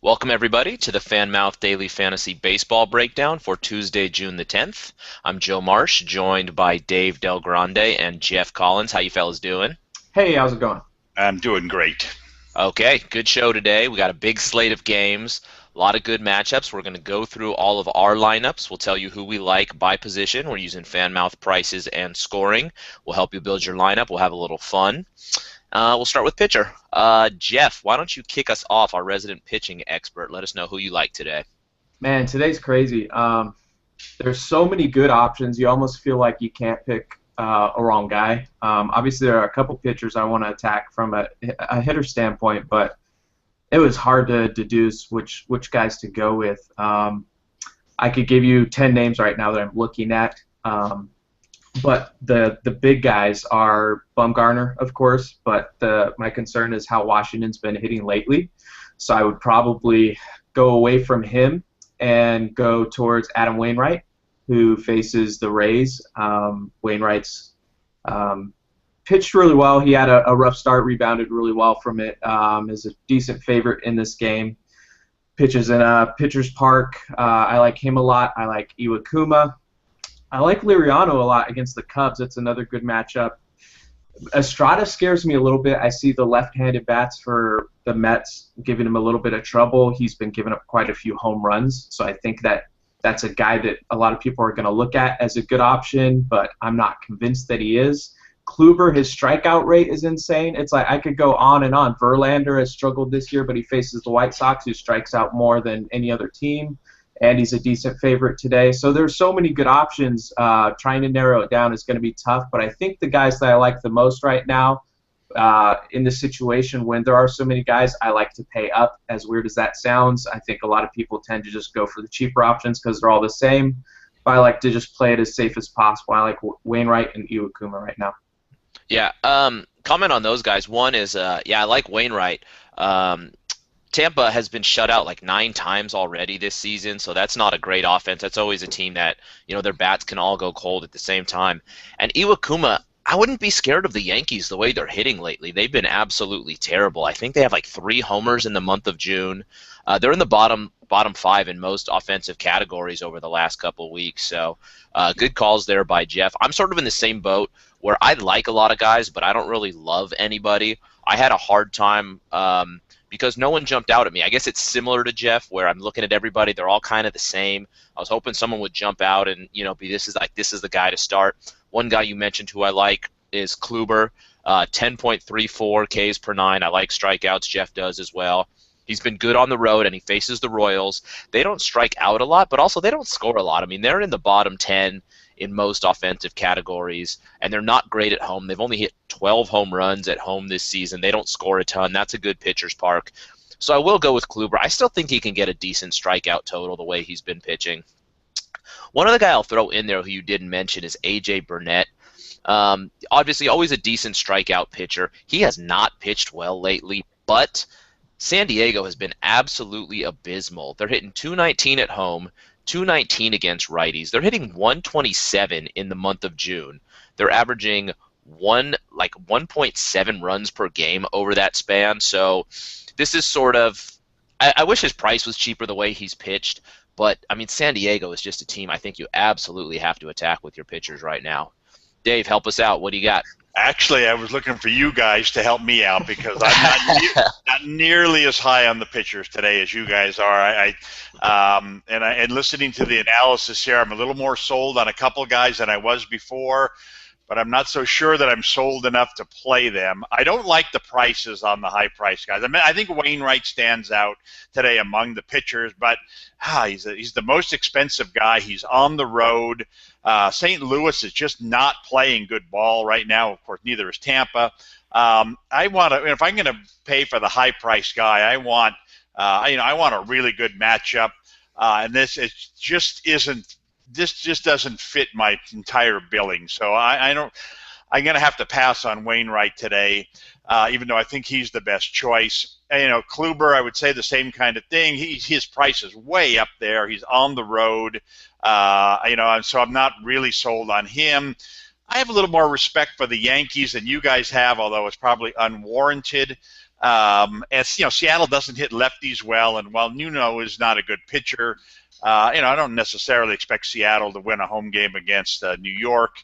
Welcome, everybody, to the Fanmouth Daily Fantasy Baseball Breakdown for Tuesday, June the 10th. I'm Joe Marsh, joined by Dave Del Grande and Jeff Collins. How you fellas doing? Hey, how's it going? I'm doing great. Okay, good show today. We got a big slate of games, a lot of good matchups. We're going to go through all of our lineups. We'll tell you who we like by position. We're using Fanmouth prices and scoring. We'll help you build your lineup. We'll have a little fun. We'll start with pitcher. Jeff, why don't you kick us off, our resident pitching expert? Let us know who you like today. Man, today's crazy. There's so many good options. You almost feel like you can't pick a wrong guy. Obviously, there are a couple pitchers I want to attack from a hitter standpoint, but it was hard to deduce which guys to go with. I could give you 10 names right now that I'm looking at. But the big guys are Bumgarner, of course, but my concern is how Washington's been hitting lately. So I would probably go away from him and go towards Adam Wainwright, who faces the Rays. Wainwright's pitched really well. He had a rough start, rebounded really well from it. Is a decent favorite in this game. Pitches in a pitcher's park. I like him a lot. I like Iwakuma. I like Liriano a lot against the Cubs. It's another good matchup. Estrada scares me a little bit. I see the left-handed bats for the Mets giving him a little bit of trouble. He's been giving up quite a few home runs, so I think that's a guy that a lot of people are going to look at as a good option, but I'm not convinced that he is. Kluber, his strikeout rate is insane. It's like I could go on and on. Verlander has struggled this year, but he faces the White Sox, who strikes out more than any other team. And he's a decent favorite today. So there's so many good options. Trying to narrow it down is going to be tough, but I think the guys that I like the most right now in this situation, when there are so many guys, I like to pay up. As weird as that sounds, I think a lot of people tend to just go for the cheaper options because they're all the same. But I like to just play it as safe as possible. I like Wainwright and Iwakuma right now. Yeah, comment on those guys. One is, I like Wainwright. Tampa has been shut out like 9 times already this season, so that's not a great offense. That's always a team that, their bats can all go cold at the same time. And Iwakuma, I wouldn't be scared of the Yankees the way they're hitting lately. They've been absolutely terrible. I think they have like 3 homers in the month of June. They're in the bottom 5 in most offensive categories over the last couple of weeks. So good calls there by Jeff. I'm sort of in the same boat where I like a lot of guys, but I don't really love anybody. I had a hard time because no one jumped out at me. I guess it's similar to Jeff, where I'm looking at everybody. They're all kind of the same. I was hoping someone would jump out and be this is the guy to start. One guy you mentioned who I like is Kluber, 10.34 Ks per 9. I like strikeouts. Jeff does as well. He's been good on the road, and he faces the Royals. They don't strike out a lot, but also they don't score a lot. I mean, they're in the bottom 10 in most offensive categories, and they're not great at home. They've only hit 12 home runs at home this season. They don't score a ton. That's a good pitcher's park. So I will go with Kluber. I still think he can get a decent strikeout total the way he's been pitching. One other guy I'll throw in there who you didn't mention is A.J. Burnett. Obviously, always a decent strikeout pitcher. He has not pitched well lately, but San Diego has been absolutely abysmal. They're hitting 219 at home, 219 against righties. They're hitting 127 in the month of June. They're averaging 1.7 runs per game over that span. So this is sort of I wish his price was cheaper the way he's pitched, but I mean San Diego is just a team I think you absolutely have to attack with your pitchers right now. Dave, help us out. What do you got? Actually, I was looking for you guys to help me out because I'm not nearly as high on the pitchers today as you guys are. And listening to the analysis here, I'm a little more sold on a couple guys than I was before, but I'm not so sure that I'm sold enough to play them. I don't like the prices on the high price guys. I mean, I think Wainwright stands out today among the pitchers, but he's the most expensive guy. He's on the road. St. Louis is just not playing good ball right now. Of course, neither is Tampa. I want to, if I'm going to pay for the high price guy, I want a really good matchup. And this just doesn't fit my entire billing. So I'm going to have to pass on Wainwright today, even though I think he's the best choice. And, Kluber, I would say the same kind of thing. His price is way up there. He's on the road, and so I'm not really sold on him. I have a little more respect for the Yankees than you guys have, although it's probably unwarranted. As you know, Seattle doesn't hit lefties well, and while Nuno is not a good pitcher, I don't necessarily expect Seattle to win a home game against New York.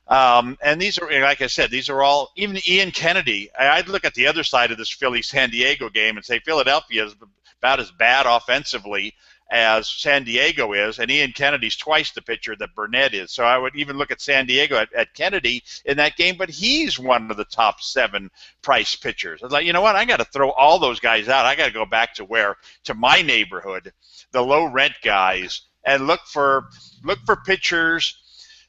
And these are, like I said, these are all, even Ian Kennedy. I'd look at the other side of this Philly-San Diego game and say Philadelphia is about as bad offensively as San Diego is, and Ian Kennedy's twice the pitcher that Burnett is. So I would even look at San Diego at Kennedy in that game, but he's one of the top 7 price pitchers. I was like, you know what? I got to throw all those guys out. I got to go back to my neighborhood, the low rent guys, and look for pitchers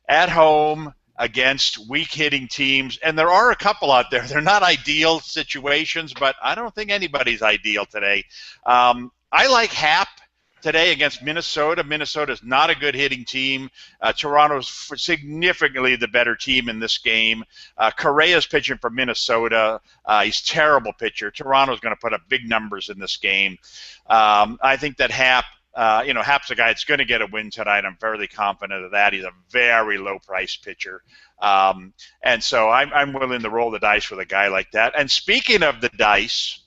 at home against weak hitting teams. And there are a couple out there. They're not ideal situations, but I don't think anybody's ideal today. I like Happ today against Minnesota. Minnesota's not a good hitting team. Toronto's significantly the better team in this game. Correa's pitching for Minnesota. He's a terrible pitcher. Toronto's going to put up big numbers in this game. I think that Happ, Happ's a guy that's going to get a win tonight. I'm fairly confident of that. He's a very low-priced pitcher. And so I'm willing to roll the dice with a guy like that. And speaking of the dice,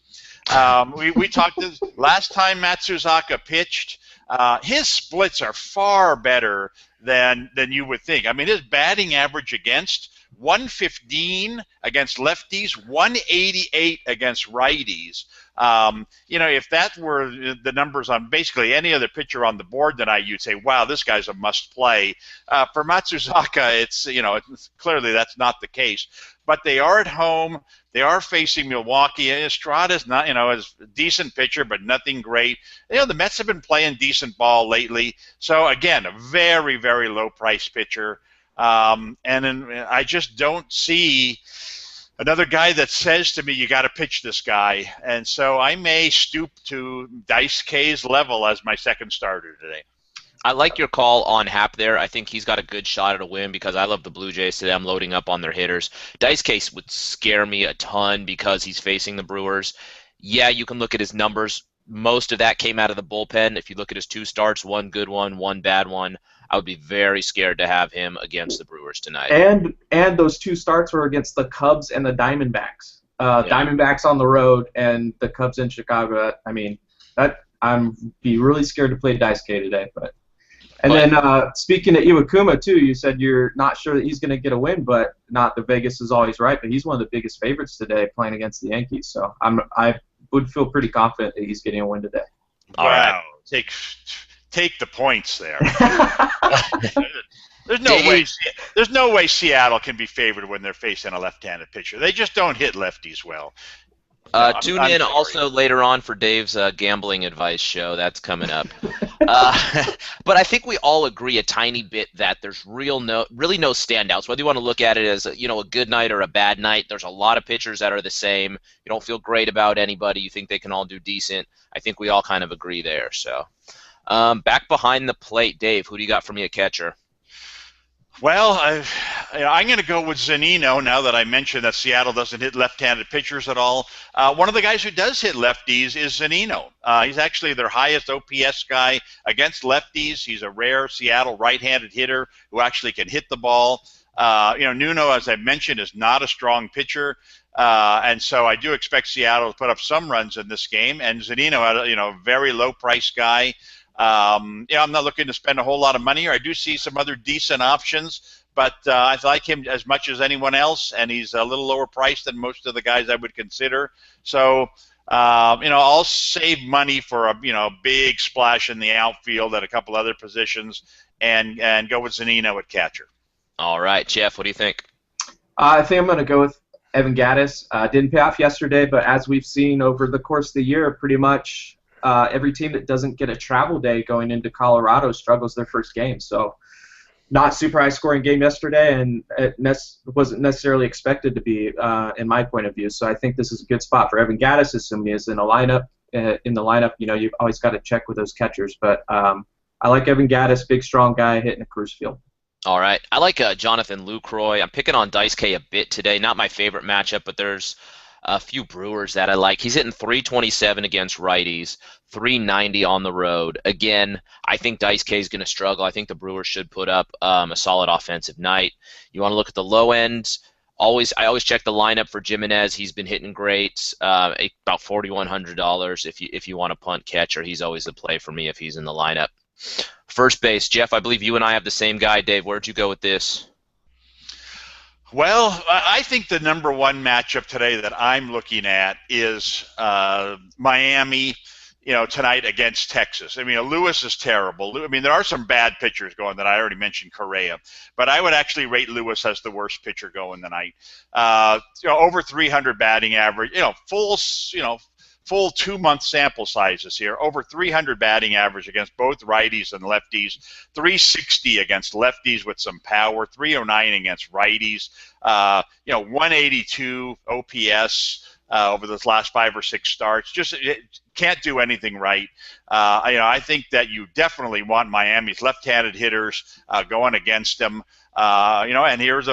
we talked this last time Matsuzaka pitched. His splits are far better than you would think. I mean, his batting average against 115 against lefties, 188 against righties. If that were the numbers on basically any other pitcher on the board tonight, you'd say, wow, this guy's a must play. For Matsuzaka, it's clearly that's not the case. But they are at home. They are facing Milwaukee. Estrada's not, is a decent pitcher, but nothing great. The Mets have been playing decent ball lately. So, again, a very, very low-priced pitcher. I just don't see another guy that says to me, you got to pitch this guy. And so I may stoop to Dice K's level as my second starter today. I like your call on Happ there. I think he's got a good shot at a win because I love the Blue Jays today. I'm loading up on their hitters. Dice Case would scare me a ton because he's facing the Brewers. Yeah, you can look at his numbers. Most of that came out of the bullpen. If you look at his 2 starts, 1 good one, 1 bad one, I would be very scared to have him against the Brewers tonight. And those 2 starts were against the Cubs and the Diamondbacks. Diamondbacks on the road and the Cubs in Chicago. I mean, I'm be really scared to play Dice K today, but. And then speaking of Iwakuma, too, you said you're not sure that he's going to get a win, but not the Vegas is always right. But he's one of the biggest favorites today playing against the Yankees. So I would feel pretty confident that he's getting a win today. Wow. Right. Take the points there. There's no way Seattle can be favored when they're facing a left-handed pitcher. They just don't hit lefties well. Tune in also later on for Dave's gambling advice show. That's coming up. But I think we all agree a tiny bit that there's really no standouts. Whether you want to look at it as a good night or a bad night, there's a lot of pitchers that are the same. You don't feel great about anybody. You think they can all do decent. I think we all kind of agree there. So back behind the plate, Dave, who do you got for me at catcher? Well, I'm going to go with Zunino now that I mentioned that Seattle doesn't hit left-handed pitchers at all. One of the guys who does hit lefties is Zunino. He's actually their highest OPS guy against lefties. He's a rare Seattle right-handed hitter who actually can hit the ball. Nuno, as I mentioned, is not a strong pitcher. And so I do expect Seattle to put up some runs in this game. And Zunino, a very low-price guy. I'm not looking to spend a whole lot of money here. I do see some other decent options, but I like him as much as anyone else, and he's a little lower priced than most of the guys I would consider. So, I'll save money for a big splash in the outfield at a couple other positions, and go with Zunino at catcher. All right, Jeff, what do you think? I think I'm going to go with Evan Gattis. Didn't pay off yesterday, but as we've seen over the course of the year, pretty much every team that doesn't get a travel day going into Colorado struggles their first game. So not super high-scoring game yesterday, and it wasn't necessarily expected to be in my point of view. So I think this is a good spot for Evan Gattis, assuming he's in a lineup. You've always got to check with those catchers. But I like Evan Gattis, big, strong guy hitting a Coors Field. All right. I like Jonathan Lucroy. I'm picking on Dice K a bit today. Not my favorite matchup, but there's a few Brewers that I like. He's hitting 327 against righties, 390 on the road. Again, I think Dice K is going to struggle. I think the Brewers should put up a solid offensive night. You want to look at the low end. I always check the lineup for Jimenez. He's been hitting great. About $4,100 if you want a punt catcher. He's always the play for me if he's in the lineup. First base, Jeff. I believe you and I have the same guy. Dave, where'd you go with this? Well, I think the number one matchup today that I'm looking at is Miami, tonight against Texas. I mean, Lewis is terrible. I mean, there are some bad pitchers going that I already mentioned, Correa, but I would actually rate Lewis as the worst pitcher going tonight. Over 300 batting average, full 2-month sample sizes here, over 300 batting average against both righties and lefties, 360 against lefties with some power, 309 against righties, 182 OPS over those last 5 or 6 starts. Just can't do anything right. I think that you definitely want Miami's left-handed hitters going against them. And here's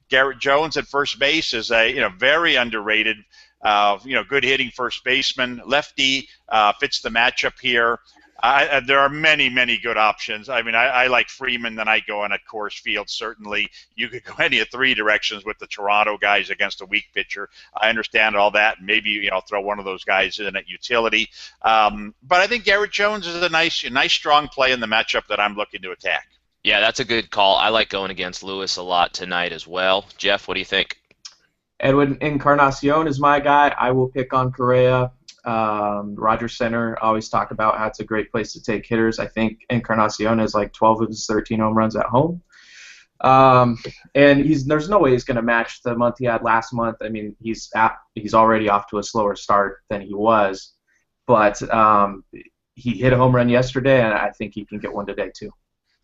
Garrett Jones at first base is a very underrated. Good hitting first baseman, lefty, fits the matchup here. There are many, many good options. I mean, I like Freeman, then I go in at Coors Field. Certainly, you could go any of 3 directions with the Toronto guys against a weak pitcher. I understand all that. Maybe throw one of those guys in at utility. But I think Garrett Jones is a nice, strong play in the matchup that I'm looking to attack. Yeah, that's a good call. I like going against Lewis a lot tonight as well. Jeff, what do you think? Edwin Encarnacion is my guy. I will pick on Correa. Rogers Center always talk about how it's a great place to take hitters. I think Encarnacion has like 12 of his 13 home runs at home. And there's no way he's going to match the month he had last month. I mean, he's already off to a slower start than he was. But he hit a home run yesterday, and I think he can get one today too.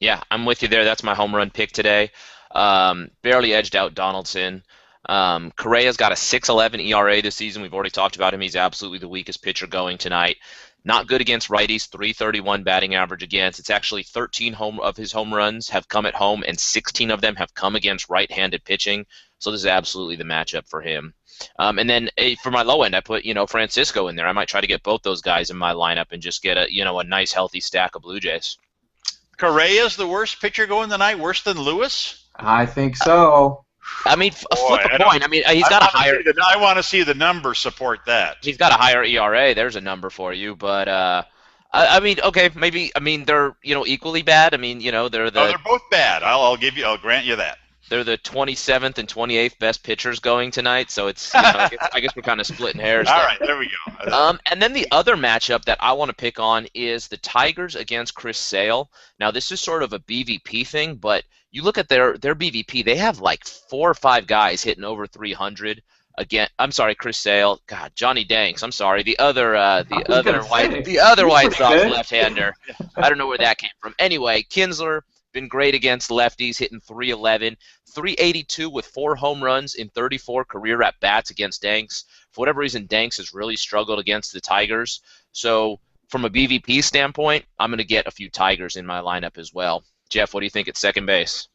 Yeah, I'm with you there. That's my home run pick today. Barely edged out Donaldson. Correa's got a 6.11 ERA this season. We've already talked about him. He's absolutely the weakest pitcher going tonight. Not good against righties, 331 batting average against. It's actually 13 of his home runs have come at home, and 16 of them have come against right-handed pitching. So this is absolutely the matchup for him. And then for my low end, I put Francisco in there. I might try to get both those guys in my lineup and just get a nice healthy stack of Blue Jays. Correa's the worst pitcher going tonight, worse than Lewis? I think so. I mean, flip a coin. I mean, he's got a higher. I want to see the numbers support that. He's got a higher ERA. There's a number for you, but I mean, okay, maybe. I mean, they're equally bad. I mean, they're they're both bad. I'll grant you that. They're the 27th and 28th best pitchers going tonight, so it's I guess we're kind of splitting hairs. All right, there we go. And then the other matchup that I want to pick on is the Tigers against Chris Sale. Now, this is sort of a BVP thing, but you look at their BVP, they have like 4 or 5 guys hitting over 300. Again, I'm sorry, Chris Sale. God, Johnny Danks. I'm sorry. The other White Sox left-hander. I don't know where that came from. Anyway, Kinsler been great against lefties, hitting 311, 382 with 4 home runs in 34 career at bats against Danks. For whatever reason, Danks has really struggled against the Tigers. So from a BVP standpoint, I'm going to get a few Tigers in my lineup as well. Jeff, what do you think at second base?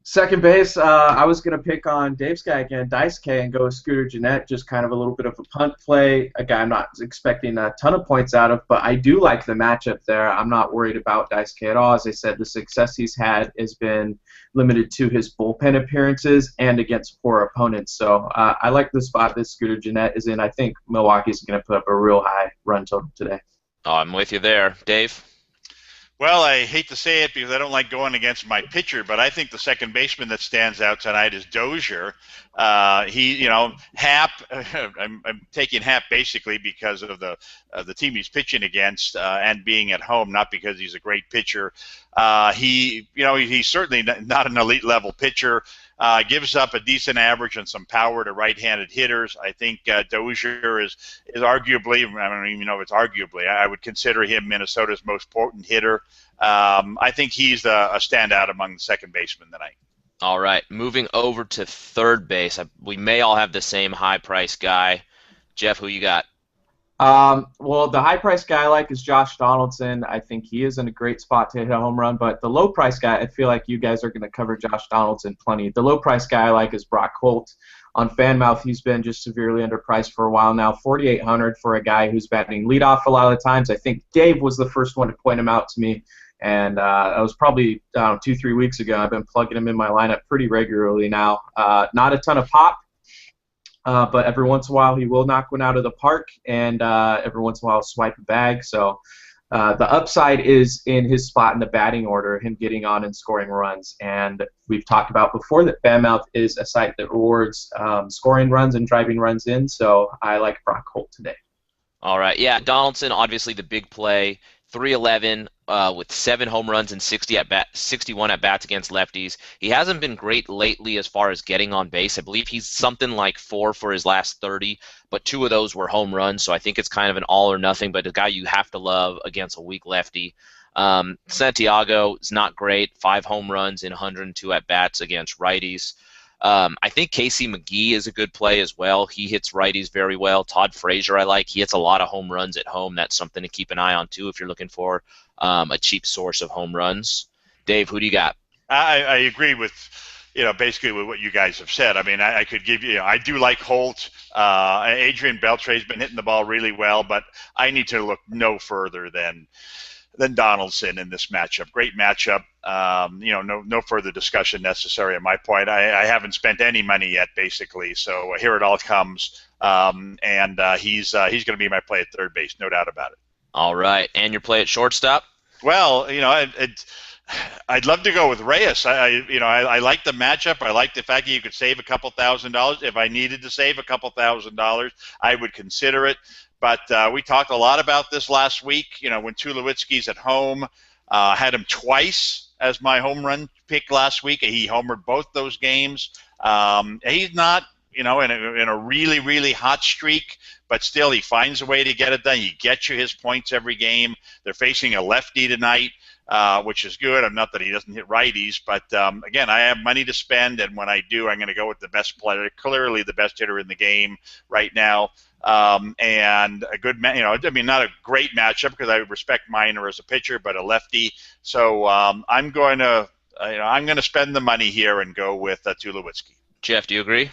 Second base, I was going to pick on Dave's guy again, Dice K, and go with Scooter Gennett, just kind of a little bit of a punt play, a guy I'm not expecting a ton of points out of, but I do like the matchup there. I'm not worried about Dice K at all. As I said, the success he's had has been limited to his bullpen appearances and against poor opponents. So I like the spot that Scooter Gennett is in. I think Milwaukee's going to put up a real high run total today. Oh, I'm with you there. Dave? Well, I hate to say it because I don't like going against my pitcher, but I think the second baseman that stands out tonight is Dozier. Happ. I'm taking Happ basically because of the team he's pitching against and being at home, not because he's a great pitcher. He's certainly not an elite level pitcher. Gives up a decent average and some power to right-handed hitters. I think Dozier is arguably, I don't even know if it's arguably, I would consider him Minnesota's most potent hitter. I think he's a standout among the second basemen tonight. All right, moving over to third base. We may all have the same high-priced guy. Jeff, who you got? Well, the high-priced guy I like is Josh Donaldson. I think he is in a great spot to hit a home run, but the low-priced guy, I feel like you guys are going to cover Josh Donaldson plenty. The low-priced guy I like is Brock Holt. On Fanmouth, he's been just severely underpriced for a while now, $4,800 for a guy who's batting leadoff a lot of the times. I think Dave was the first one to point him out to me. And I was probably 2-3 weeks ago. I've been plugging him in my lineup pretty regularly now. Not a ton of pop, but every once in a while he will knock one out of the park, and every once in a while swipe a bag. So the upside is in his spot in the batting order, him getting on and scoring runs. And we've talked about before that Fanmouth is a site that rewards scoring runs and driving runs in, so I like Brock Holt today. All right, yeah, Donaldson, obviously the big play, 311 with 7 home runs and 61 at bats against lefties. He hasn't been great lately as far as getting on base. I believe he's something like 4 for his last 30, but 2 of those were home runs, so I think it's kind of an all or nothing, but a guy you have to love against a weak lefty. Santiago is not great, 5 home runs in 102 at bats against righties. I think Casey McGee is a good play as well. He hits righties very well. Todd Frazier I like. He hits a lot of home runs at home. That's something to keep an eye on too if you're looking for a cheap source of home runs. Dave, who do you got? I agree with, basically with what you guys have said. I mean, I could give you, I do like Holt. Adrian Beltre's been hitting the ball really well, but I need to look no further than Donaldson in this matchup. Great matchup. No further discussion necessary on my point. I haven't spent any money yet, basically, so here it all comes. He's going to be my play at third base, no doubt about it. All right, and your play at shortstop? Well, I'd love to go with Reyes. I like the matchup. I like the fact that you could save a couple $1,000. If I needed to save a couple $1,000, I would consider it. But we talked a lot about this last week. When Tulowitzki's at home, had him twice as my home run pick last week. He homered both those games. He's not, in a really, really hot streak, but still he finds a way to get it done. He gets you his points every game. They're facing a lefty tonight, which is good. I'm not that he doesn't hit righties, but again, I have money to spend, and when I do, I'm going to go with the best player, clearly the best hitter in the game right now. And a good, not a great matchup because I respect Minor as a pitcher, but a lefty. So I'm going to spend the money here and go with Tulowitzki. Jeff, do you agree?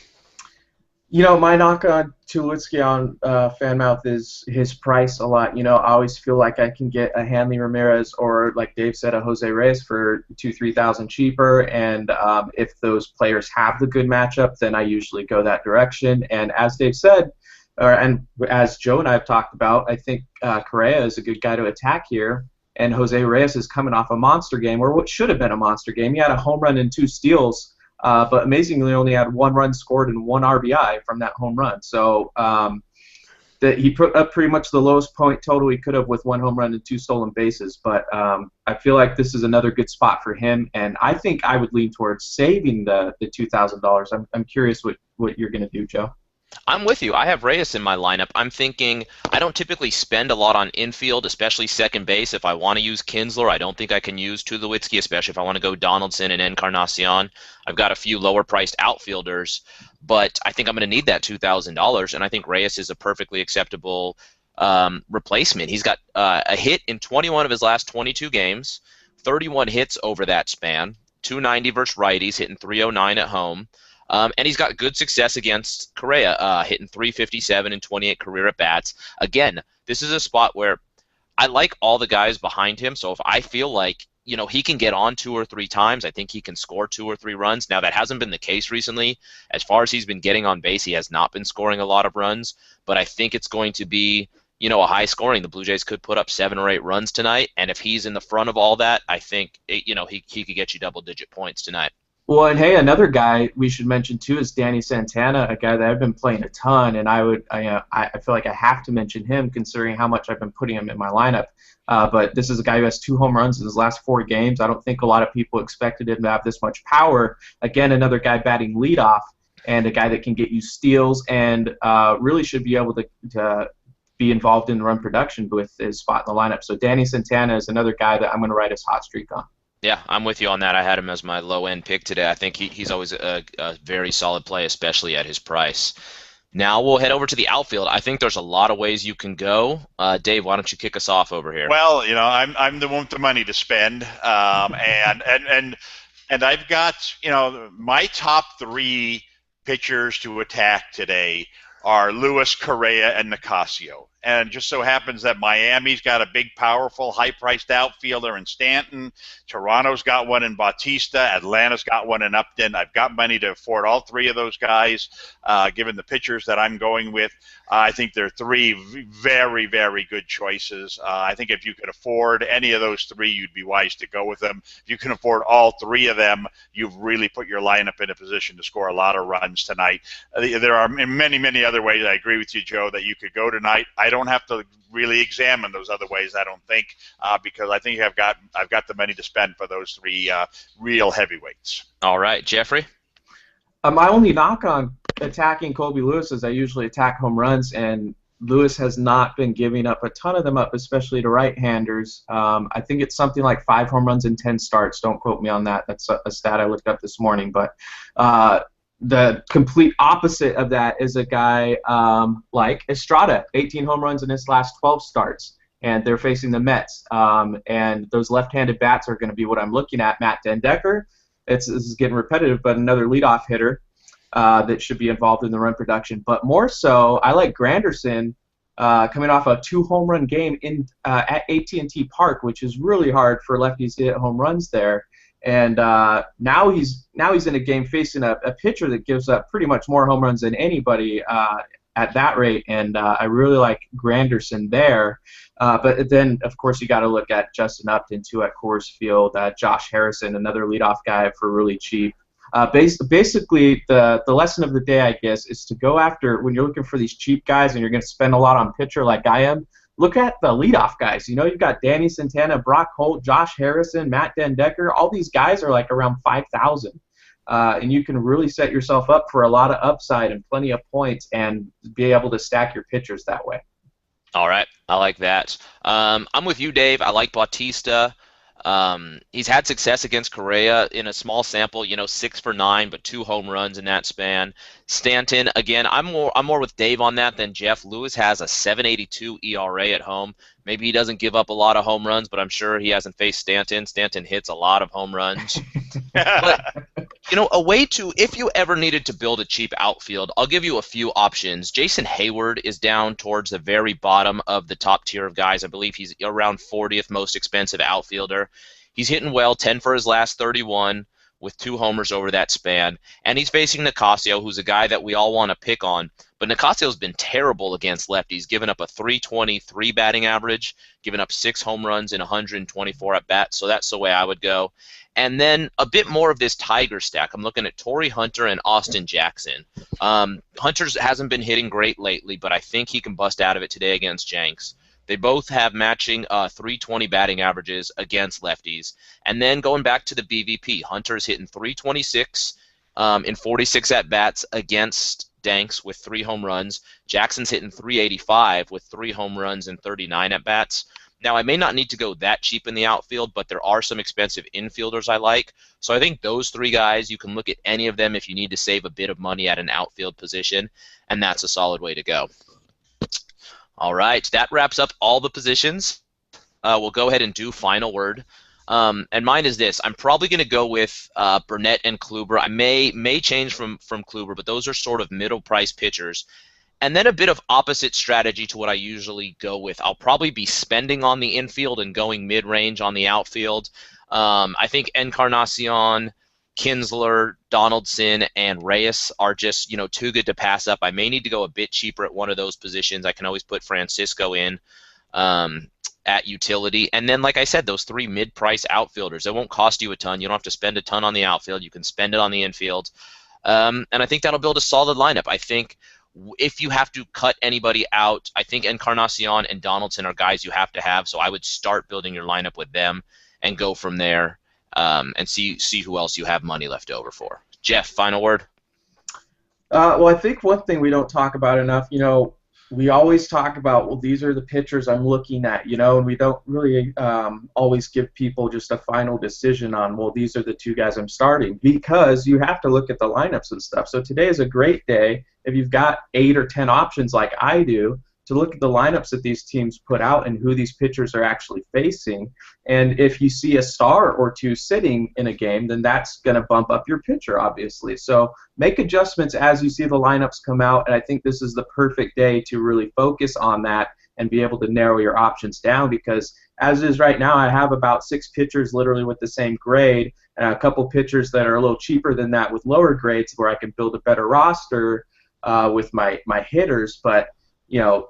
My knock on Tulowitzki on Fanmouth is his price a lot. I always feel like I can get a Hanley Ramirez or, like Dave said, a Jose Reyes for $2,000-3,000 cheaper. And if those players have the good matchup, then I usually go that direction. And as Dave said, and as Joe and I have talked about, I think Correa is a good guy to attack here. And Jose Reyes is coming off a monster game, or what should have been a monster game. He had a home run and 2 steals. But amazingly only had 1 run scored and 1 RBI from that home run. So that he put up pretty much the lowest point total he could have with 1 home run and 2 stolen bases. But I feel like this is another good spot for him, and I think I would lean towards saving the $2,000. I'm curious what you're going to do, Joe. I'm with you. I have Reyes in my lineup. I'm thinking I don't typically spend a lot on infield, especially second base. If I want to use Kinsler, I don't think I can use Tulowitzki, especially if I want to go Donaldson and Encarnacion. I've got a few lower-priced outfielders, but I think I'm going to need that $2,000, and I think Reyes is a perfectly acceptable replacement. He's got a hit in 21 of his last 22 games, 31 hits over that span, 290 versus righties, hitting 309 at home. And he's got good success against Correa, hitting 357 in 28 career at-bats. Again, this is a spot where I like all the guys behind him, so if I feel like he can get on 2 or 3 times, I think he can score 2 or 3 runs. Now, that hasn't been the case recently. As far as he's been getting on base, he has not been scoring a lot of runs, but I think it's going to be a high scoring. The Blue Jays could put up 7 or 8 runs tonight, and if he's in the front of all that, I think he could get you double-digit points tonight. Well, and hey, another guy we should mention too is Danny Santana, a guy that I've been playing a ton, and I feel like I have to mention him considering how much I've been putting him in my lineup. But this is a guy who has 2 home runs in his last 4 games. I don't think a lot of people expected him to have this much power. Again, another guy batting leadoff and a guy that can get you steals and really should be able to be involved in run production with his spot in the lineup. So Danny Santana is another guy that I'm going to ride his hot streak on. Yeah, I'm with you on that. I had him as my low-end pick today. I think he's always a very solid play, especially at his price. Now we'll head over to the outfield. I think there's a lot of ways you can go. Dave, why don't you kick us off over here? Well, I'm the one with the money to spend, and I've got my top 3 pitchers to attack today are Lewis, Correa, and Nicasio. and it just so happens that Miami's got a big, powerful, high-priced outfielder in Stanton. Toronto's got one in Bautista. Atlanta's got one in Upton. I've got money to afford all three of those guys, given the pitchers that I'm going with. I think they're three very, very good choices. I think if you could afford any of those three, you'd be wise to go with them. If you can afford all three of them, you've really put your lineup in a position to score a lot of runs tonight. There are many, many other ways. I agree with you, Joe, that you could go tonight. I don't have to really examine those other ways, I don't think, because I think I've got the money to spend for those three real heavyweights. All right, Jeffrey? My only knock on attacking Colby Lewis is I usually attack home runs, and Lewis has not been giving up a ton of them up, especially to right-handers. I think it's something like 5 home runs in 10 starts. Don't quote me on that. That's a stat I looked up this morning. But the complete opposite of that is a guy like Estrada, 18 home runs in his last 12 starts, and they're facing the Mets. And those left-handed bats are going to be what I'm looking at. Matt Den Decker, this is getting repetitive, but another leadoff hitter that should be involved in the run production. But more so, I like Granderson coming off a 2-home-run game at AT&T Park, which is really hard for lefties to hit home runs there. And now he's in a game facing a pitcher that gives up pretty much more home runs than anybody at that rate, and I really like Granderson there. But then, of course, you got to look at Justin Upton, too, at Coors Field. Josh Harrison, another leadoff guy for really cheap. Basically, the lesson of the day, I guess, is to go after, when you're looking for these cheap guys and you're going to spend a lot on pitcher like I am, look at the leadoff guys. You know, you've got Danny Santana, Brock Holt, Josh Harrison, Matt Den Decker. All these guys are like around 5,000. And you can really set yourself up for a lot of upside and plenty of points and be able to stack your pitchers that way. All right, I like that. I'm with you, Dave. I like Bautista. He's had success against Correa in a small sample, 6 for 9, but 2 home runs in that span. Stanton, again, I'm more with Dave on that than Jeff. Lewis has a 7.82 ERA at home. Maybe he doesn't give up a lot of home runs, but I'm sure he hasn't faced Stanton. Stanton hits a lot of home runs. But, a way to, if you ever needed to build a cheap outfield, I'll give you a few options. Jason Hayward is down towards the very bottom of the top tier of guys. I believe he's around 40th most expensive outfielder. He's hitting well, 10 for his last 31 with 2 homers over that span. And he's facing Nicasio, who's a guy that we all want to pick on. But Nicasio's been terrible against lefties, giving up a 323 batting average, giving up 6 home runs in 124 at-bats, so that's the way I would go. And then a bit more of this Tiger stack. I'm looking at Torrey Hunter and Austin Jackson. Hunter hasn't been hitting great lately, but I think he can bust out of it today against Jenks. They both have matching 320 batting averages against lefties. And then going back to the BVP, Hunter's hitting 326 in 46 at-bats against Danks with 3 home runs. Jackson's hitting 385 with 3 home runs and 39 at-bats. Now, I may not need to go that cheap in the outfield, but there are some expensive infielders I like. So I think those 3 guys, you can look at any of them if you need to save a bit of money at an outfield position, and that's a solid way to go. All right, that wraps up all the positions. We'll go ahead and do final word. And mine is this. I'm probably going to go with Burnett and Kluber. I may change from Kluber, but those are sort of middle price pitchers. And then a bit of opposite strategy to what I usually go with. I'll probably be spending on the infield and going mid-range on the outfield. I think Encarnacion, Kinsler, Donaldson, and Reyes are just too good to pass up. I may need to go a bit cheaper at one of those positions. I can always put Francisco in at utility. And then, like I said, those 3 mid-price outfielders. It won't cost you a ton. You don't have to spend a ton on the outfield. You can spend it on the infield. And I think that'll build a solid lineup. I think if you have to cut anybody out, I think Encarnacion and Donaldson are guys you have to have. So I would start building your lineup with them and go from there. And see who else you have money left over for. Jeff, final word? Well, I think one thing we don't talk about enough, we always talk about, well, these are the pitchers I'm looking at, and we don't really always give people just a final decision on, well, these are the 2 guys I'm starting, because you have to look at the lineups and stuff. So today is a great day, if you've got 8 or 10 options like I do, to look at the lineups that these teams put out and who these pitchers are actually facing. And if you see a star or 2 sitting in a game, then that's going to bump up your pitcher, obviously. So make adjustments as you see the lineups come out, and I think this is the perfect day to really focus on that and be able to narrow your options down, because as is right now, I have about 6 pitchers literally with the same grade and a couple pitchers that are a little cheaper than that with lower grades where I can build a better roster with my hitters. But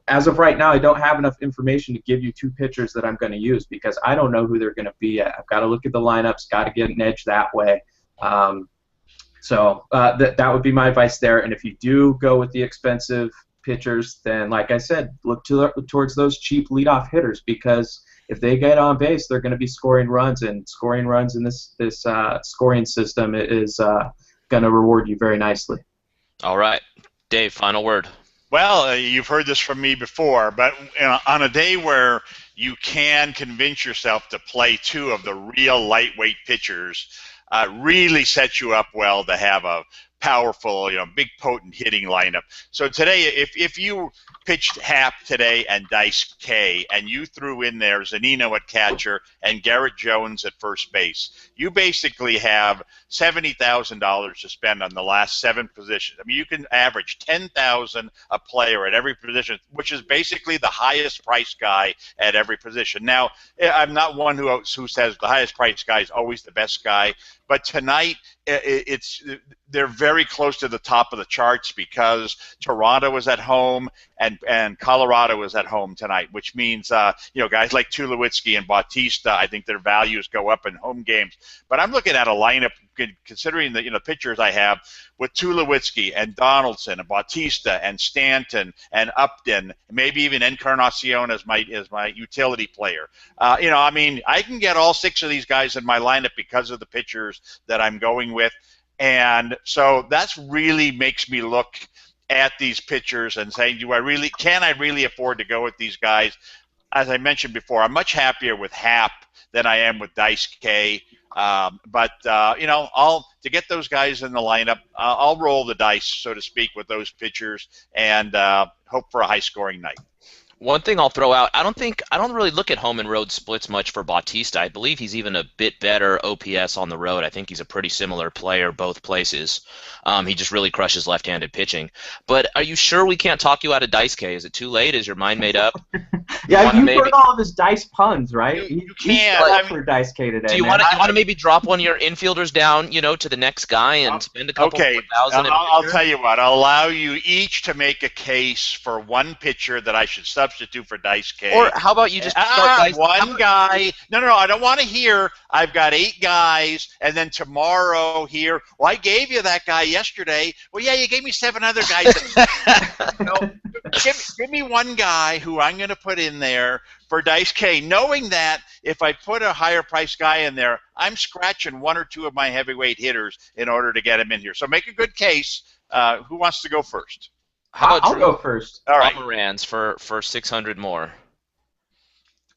as of right now, I don't have enough information to give you 2 pitchers that I'm going to use because I don't know who they're going to be yet. I've got to look at the lineups, got to get an edge that way. So that would be my advice there. And if you do go with the expensive pitchers, then like I said, look towards those cheap leadoff hitters, because if they get on base, they're going to be scoring runs, and scoring runs in this scoring system is going to reward you very nicely. All right, Dave, final word. Well, you've heard this from me before, but on a day where you can convince yourself to play 2 of the real lightweight pitchers, really sets you up well to have a powerful, big potent hitting lineup. So today, if you pitched Hap today and Dice K, and you threw in there Zunino at catcher and Garrett Jones at first base, you basically have $70,000 to spend on the last 7 positions. I mean, you can average $10,000 a player at every position, which is basically the highest priced guy at every position. Now, I'm not one who says the highest priced guy is always the best guy, but tonight they're very close to the top of the charts because Toronto is at home and Colorado is at home tonight, which means guys like Tulowitzki and Bautista, I think their values go up in home games. But I'm looking at a lineup, considering the pitchers I have, with Tulowitzki and Donaldson and Bautista and Stanton and Upton, maybe even Encarnacion as my utility player. I can get all 6 of these guys in my lineup because of the pitchers that I'm going with. And so that's really makes me look at these pitchers and saying, can I really afford to go with these guys? As I mentioned before, I'm much happier with Hap than I am with Dice K. To get those guys in the lineup, I'll roll the dice, so to speak, with those pitchers and hope for a high-scoring night. One thing I'll throw out, I don't really look at home and road splits much for Bautista. I believe he's even a bit better OPS on the road. I think he's a pretty similar player both places. He just really crushes left-handed pitching. But are you sure we can't talk you out of Dice K? Is it too late? Is your mind made up? You've heard all of his dice puns, right? You can't. For Dice K today. Do you want to maybe drop one of your infielders down, to the next guy and spend a couple $4,000? I'll tell you what. I'll allow you each to make a case for one pitcher that I should substitute for Dice K. Or how about you just start Dice? One guy. No, I don't want to hear. I've got 8 guys, and then tomorrow here. Well, I gave you that guy yesterday. Well, yeah, you gave me 7 other guys. Give me one guy who I'm going to put in there for Dice K, knowing that if I put a higher priced guy in there, I'm scratching 1 or 2 of my heavyweight hitters in order to get him in here. So make a good case. Who wants to go first? I'll go first. All right. Pomeranz for 600 more.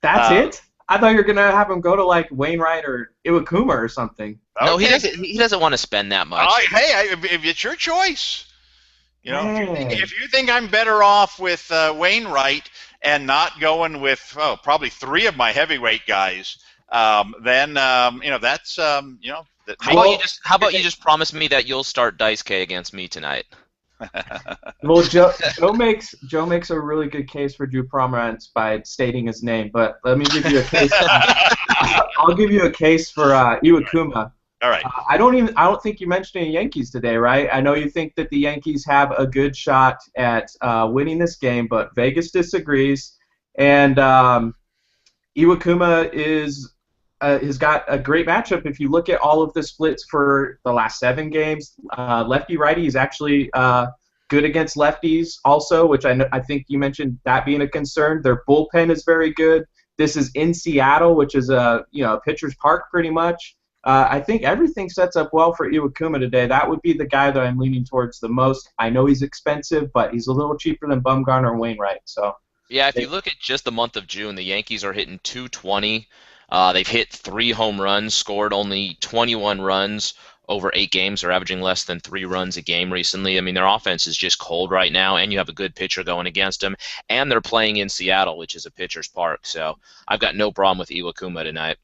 That's it? I thought you were gonna have him go to like Wainwright or Iwakuma or something. No, he doesn't. He doesn't want to spend that much. If it's your choice. If you think I'm better off with Wainwright and not going with probably 3 of my heavyweight guys, then that's How about you just promise me that you'll start Dice K against me tonight? Well, Joe makes a really good case for Drew Pomeranz by stating his name, but let me give you a case. I'll give you a case for Iwakuma. All right. I don't think you mentioned any Yankees today, right? I know you think that the Yankees have a good shot at winning this game, but Vegas disagrees, and Iwakuma has got a great matchup. If you look at all of the splits for the last 7 games, lefty-righty is actually good against lefties also, which I think you mentioned that being a concern. Their bullpen is very good. This is in Seattle, which is a pitcher's park pretty much. I think everything sets up well for Iwakuma today. That would be the guy that I'm leaning towards the most. I know he's expensive, but he's a little cheaper than Bumgarner and Wainwright. So yeah, if you look at just the month of June, the Yankees are hitting 220. They've hit 3 home runs, scored only 21 runs over 8 games. They're averaging less than 3 runs a game recently. I mean, their offense is just cold right now, and you have a good pitcher going against them. And they're playing in Seattle, which is a pitcher's park. So I've got no problem with Iwakuma tonight.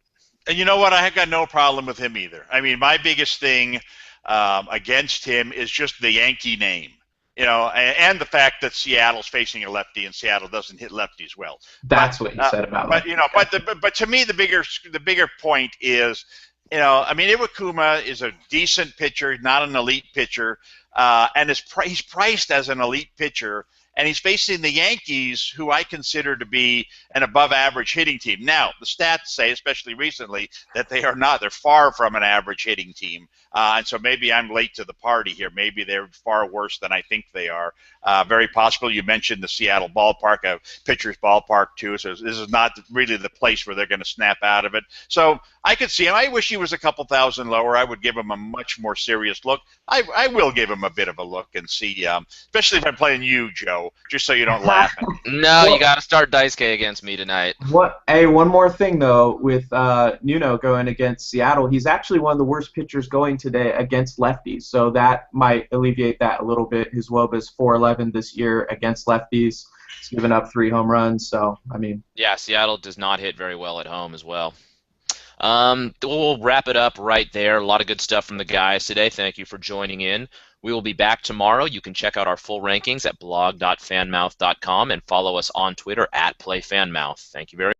And you know what? I have got no problem with him either. I mean, my biggest thing against him is just the Yankee name. and the fact that Seattle's facing a lefty and Seattle doesn't hit lefties well. That's what you said about but lefties. but to me the bigger point is, I mean, Iwakuma is a decent pitcher, not an elite pitcher, and he's priced as an elite pitcher, and he's facing the Yankees, who I consider to be an above-average hitting team. Now, the stats say, especially recently, that they are not. They're far from an average hitting team, and so maybe I'm late to the party here. Maybe they're far worse than I think they are. Very possible. You mentioned the Seattle ballpark, a pitcher's ballpark, too, so this is not really the place where they're going to snap out of it. So I could see him. I wish he was a couple thousand lower. I would give him a much more serious look. I will give him a bit of a look and see, especially if I'm playing you, Joe, just so you don't laugh at me. No, you got to start Dice K against me tonight. Hey, one more thing, though, with Nuno going against Seattle, he's actually one of the worst pitchers going today against lefties, so that might alleviate that a little bit. His WOBA is 4.11 this year against lefties. He's given up 3 home runs, so, I mean. Yeah, Seattle does not hit very well at home as well. We'll wrap it up right there. A lot of good stuff from the guys today. Thank you for joining in. We will be back tomorrow. You can check out our full rankings at blog.fanmouth.com and follow us on Twitter at PlayFanmouth. Thank you very much.